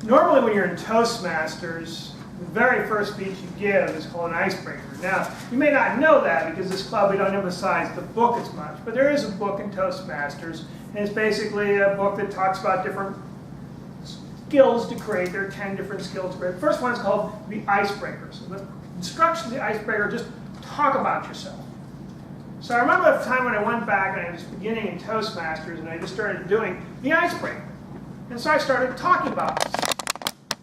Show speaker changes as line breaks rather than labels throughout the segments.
Normally when you're in Toastmasters, the very first speech you give is called an icebreaker. Now, you may not know that because this club, we don't emphasize the book as much, but there is a book in Toastmasters, and it's basically a book that talks about different skills to create. There are 10 different skills to create. The first one is called the icebreaker. So the instructions of the icebreaker, just talk about yourself. So I remember the time when I went back and I was beginning in Toastmasters and I just started doing the icebreaker. And so I started talking about myself.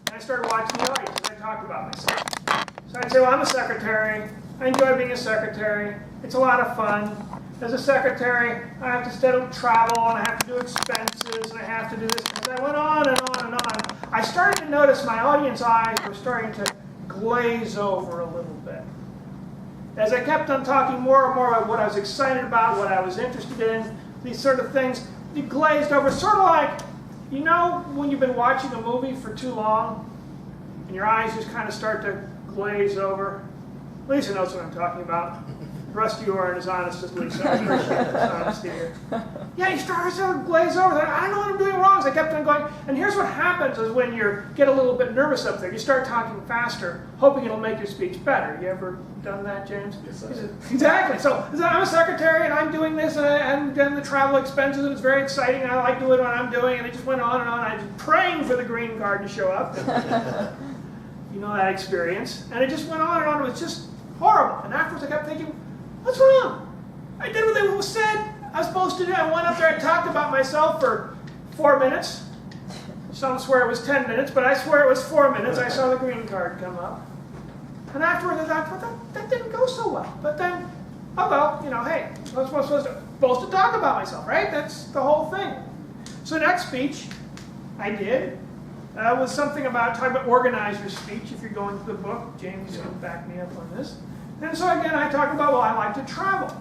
And I started watching the audience and I talked about myself. So I'd say, well, I'm a secretary. I enjoy being a secretary. It's a lot of fun. As a secretary, I have to steadily travel and I have to do expenses and I have to do this. And I went on and on and on. I started to notice my audience eyes were starting to glaze over a little bit. As I kept on talking more and more about what I was excited about, what I was interested in, these sort of things, it glazed over. Sort of like, you know, when you've been watching a movie for too long and your eyes just kind of start to glaze over. Lisa knows what I'm talking about. The rest of you aren't as honest as Lisa. I appreciate this honesty here. Yeah, you start to glaze over. I don't know what I'm doing wrong. So I kept on going. And here's what happens is when you get a little bit nervous up there, you start talking faster, hoping it'll make your speech better. You ever done that, James?
Yes,
exactly. So I'm a secretary and I'm doing this and I'm doing the travel expenses and it's very exciting and I like doing what I'm doing. And it just went on and on. I was praying for the green card to show up. You know that experience. And it just went on and on. It was just horrible. And afterwards I kept thinking, what's wrong? I did what they said I was supposed to do. I went up there and talked about myself for 4 minutes. Some swear it was 10 minutes, but I swear it was 4 minutes. I saw the green card come up. And afterwards I thought, well, that didn't go so well. But then, oh well, you know, hey, I'm supposed to talk about myself, right? That's the whole thing. So the next speech I did was something about talking about organize your speech. If you're going through the book, James can back me up on this. And so again, I talked about, well, I like to travel.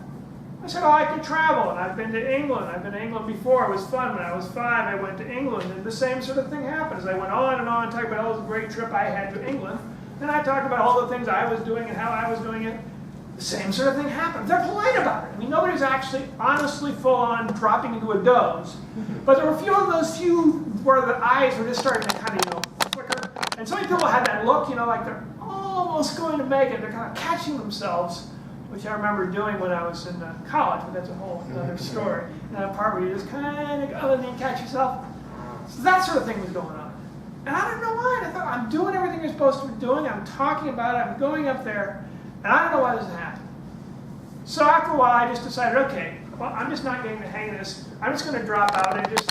I said, I like to travel, and I've been to England. I've been to England before. It was fun. When I was 5, I went to England, and the same sort of thing happened. As I went on and on, talking about all the great trip I had to England, and I talked about all the things I was doing and how I was doing it. The same sort of thing happened. They're polite about it. I mean, nobody's actually honestly full-on dropping into a doze. But there were a few of those where the eyes were just starting to kind of, flicker. And so many people had that look, like they're almost going to make it. They're kind of catching themselves, which I remember doing when I was in college, but that's a whole other story. And that part where you just kind of go and then catch yourself. So that sort of thing was going on. And I don't know why. I thought, I'm doing everything you're supposed to be doing. I'm talking about it. I'm going up there. And I don't know why this is happening. So after a while, I just decided, okay, well, I'm just not getting the hang of this. I'm just going to drop out and just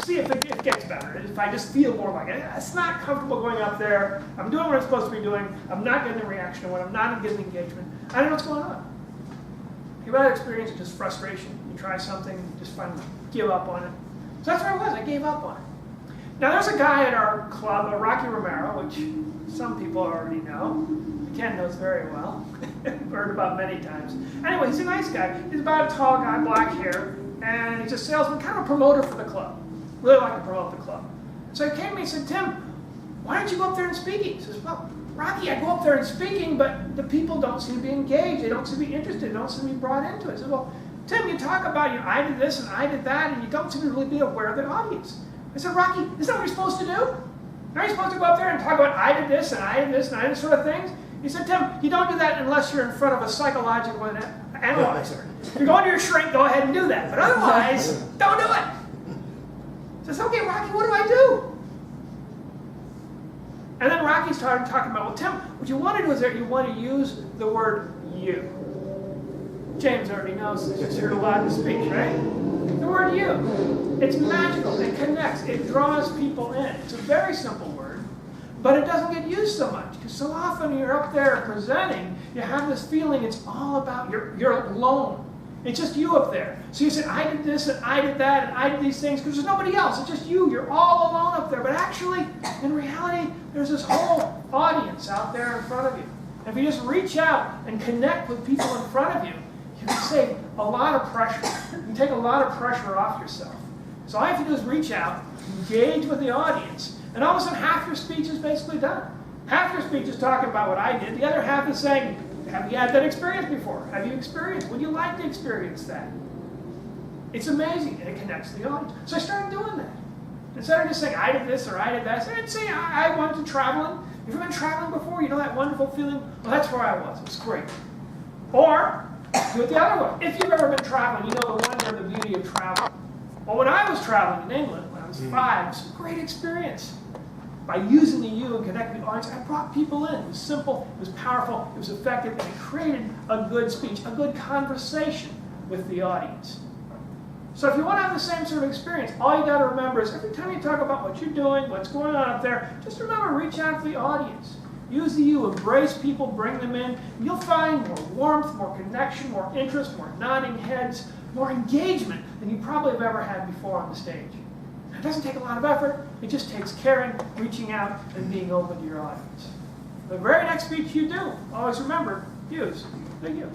see if it gets better. If I just feel more like it. It's not comfortable going up there. I'm doing what I'm supposed to be doing. I'm not getting the reaction I want. I'm not getting the engagement. I don't know what's going on. You've had experience of just frustration. You try something, you just finally give up on it. So that's where I was. I gave up on it. Now, there's a guy at our club, Rocky Romero, which some people already know. Ken knows very well. Heard about many times. Anyway, he's a nice guy. He's about a tall guy, black hair, and he's a salesman, kind of a promoter for the club. Really like to promote the club. So he came to me and said, Tim, why don't you go up there and speaking? He says, well, Rocky, I go up there and speaking, but the people don't seem to be engaged. They don't seem to be interested. They don't seem to be brought into it. I said, well, Tim, you talk about, I did this and I did that, and you don't seem to really be aware of the audience. I said, Rocky, isn't that what you're supposed to do? Are you supposed to go up there and talk about I did this and I did this and I did this sort of things? He said, Tim, you don't do that unless you're in front of a psychological analyzer. If you're going to your shrink, go ahead and do that. But otherwise, don't do it. He says, okay, Rocky, what do I do? And then Rocky started talking about, well, Tim, what you want to do is that you want to use the word you. James already knows this. He's heard a lot in the speech, right? The word you. It's magical. It connects. It draws people in. It's a very simple word, but it doesn't get used so much because so often you're up there presenting, you have this feeling it's all about you're alone. It's just you up there. So you said, I did this and I did that and I did these things because there's nobody else. It's just you. You're all alone up there. But actually, in reality, there's this whole audience out there in front of you. And if you just reach out and connect with people in front of you, you can save a lot of pressure. You can take a lot of pressure off yourself. So all you have to do is reach out, engage with the audience, and all of a sudden half your speech is basically done. Half your speech is talking about what I did. The other half is saying, have you had that experience before? Have you experienced? Would you like to experience that? It's amazing, and it connects to the audience. So I started doing that. Instead of just saying, I did this or I did that, I'd say, I went to traveling. Have you been traveling before? You know that wonderful feeling? Well, that's where I was. It was great. Or, do it the other way. If you've ever been traveling, you know the wonder and the beauty of travel. Well, when I was traveling in England, when I was 5, it was a great experience. By using the you and connecting the audience, I brought people in. It was simple, it was powerful, it was effective, and it created a good speech, a good conversation with the audience. So if you want to have the same sort of experience, all you got to remember is every time you talk about what you're doing, what's going on up there, just remember, reach out to the audience. Use the you, embrace people, bring them in. You'll find more warmth, more connection, more interest, more nodding heads, more engagement than you probably have ever had before on the stage. It doesn't take a lot of effort. It just takes caring, reaching out, and being open to your audience. The very next speech you do, always remember, use the you.